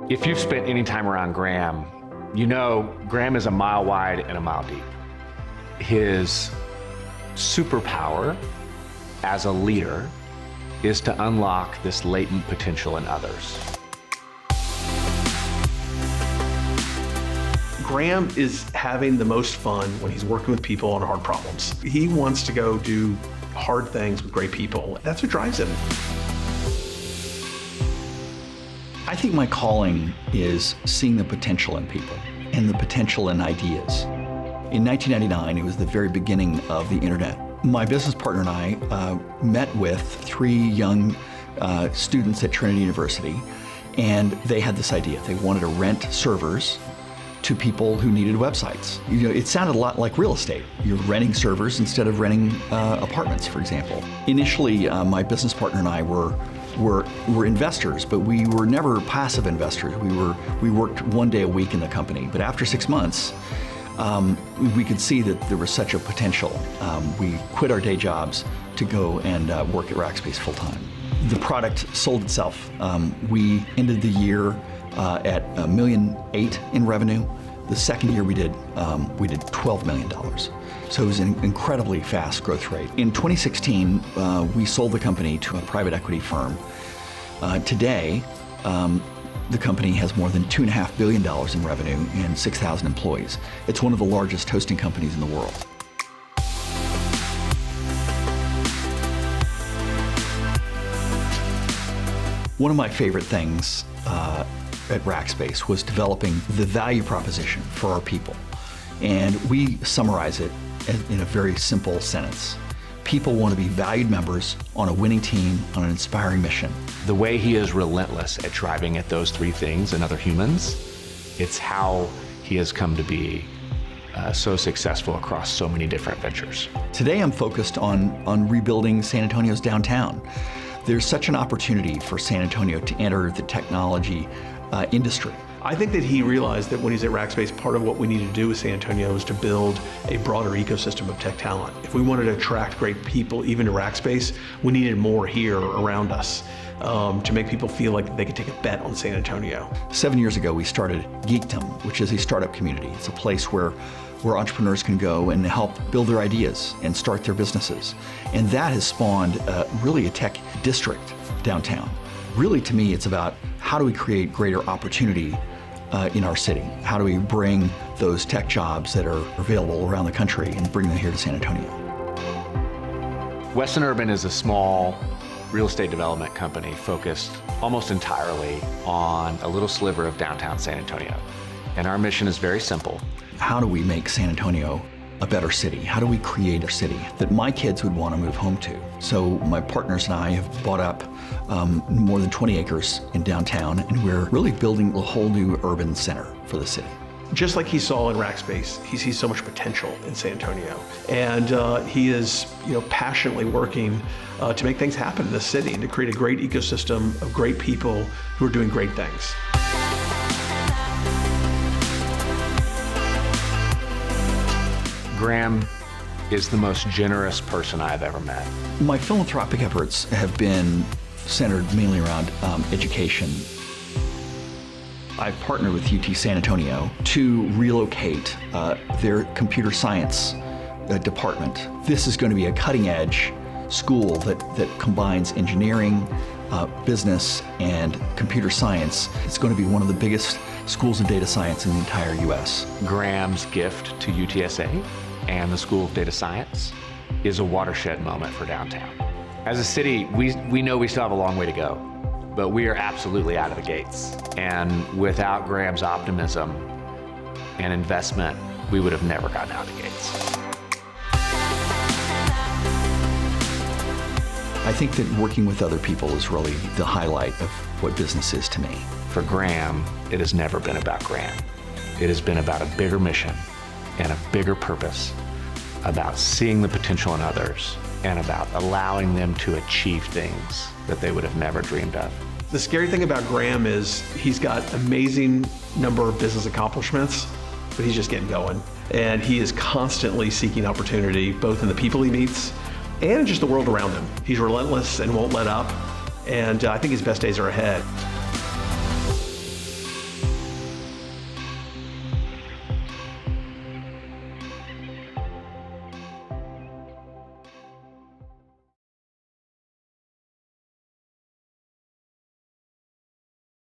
If you've spent any time around Graham, you know Graham is a mile wide and a mile deep. His superpower as a leader is to unlock this latent potential in others. Graham is having the most fun when he's working with people on hard problems. He wants to go do hard things with great people. That's what drives him. I think my calling is seeing the potential in people and the potential in ideas. In 1999, it was the very beginning of the internet. My business partner and I met with 3 young students at Trinity University, and they had this idea. They wanted to rent servers to people who needed websites. You know, it sounded a lot like real estate. You're renting servers instead of renting apartments, for example. Initially, my business partner and I were investors, but we were never passive investors. We worked 1 day a week in the company, but after 6 months, we could see that there was such a potential. We quit our day jobs to go and work at Rackspace full time. The product sold itself. We ended the year at $1.8 million in revenue. The second year we did $12 million. So it was an incredibly fast growth rate. In 2016, we sold the company to a private equity firm. Today, the company has more than $2.5 billion in revenue and 6,000 employees. It's one of the largest hosting companies in the world. One of my favorite things at Rackspace was developing the value proposition for our people. And we summarize it in a very simple sentence. People want to be valued members on a winning team on an inspiring mission. The way he is relentless at driving at those 3 things in other humans, it's how he has come to be so successful across so many different ventures. Today I'm focused on rebuilding San Antonio's downtown. There's such an opportunity for San Antonio to enter the technology industry. I think that he realized that when he's at Rackspace, part of what we needed to do with San Antonio is to build a broader ecosystem of tech talent. If we wanted to attract great people even to Rackspace, we needed more here around us to make people feel like they could take a bet on San Antonio. 7 years ago, we started Geekdom, which is a startup community. It's a place where entrepreneurs can go and help build their ideas and start their businesses. And that has spawned really a tech district downtown. Really, to me, it's about how do we create greater opportunity in our city? How do we bring those tech jobs that are available around the country and bring them here to San Antonio? Weston Urban is a small real estate development company focused almost entirely on a little sliver of downtown San Antonio. And our mission is very simple. How do we make San Antonio a better city? How do we create a city that my kids would want to move home to? So my partners and I have bought up more than 20 acres in downtown, and we're really building a whole new urban center for the city. Just like he saw in Rackspace, he sees so much potential in San Antonio. And he is passionately working to make things happen in the city and to create a great ecosystem of great people who are doing great things. Graham is the most generous person I've ever met. My philanthropic efforts have been centered mainly around education. I've partnered with UT San Antonio to relocate their computer science department. This is going to be a cutting-edge school that combines engineering, business, and computer science. It's going to be one of the biggest schools of data science in the entire US. Graham's gift to UTSA and the School of Data Science is a watershed moment for downtown. As a city, we know we still have a long way to go, but we are absolutely out of the gates. And without Graham's optimism and investment, we would have never gotten out of the gates. I think that working with other people is really the highlight of what business is to me. For Graham, it has never been about Graham. It has been about a bigger mission and a bigger purpose, about seeing the potential in others and about allowing them to achieve things that they would have never dreamed of. The scary thing about Graham is he's got amazing number of business accomplishments, but he's just getting going. And he is constantly seeking opportunity, both in the people he meets and just the world around him. He's relentless and won't let up. And I think his best days are ahead.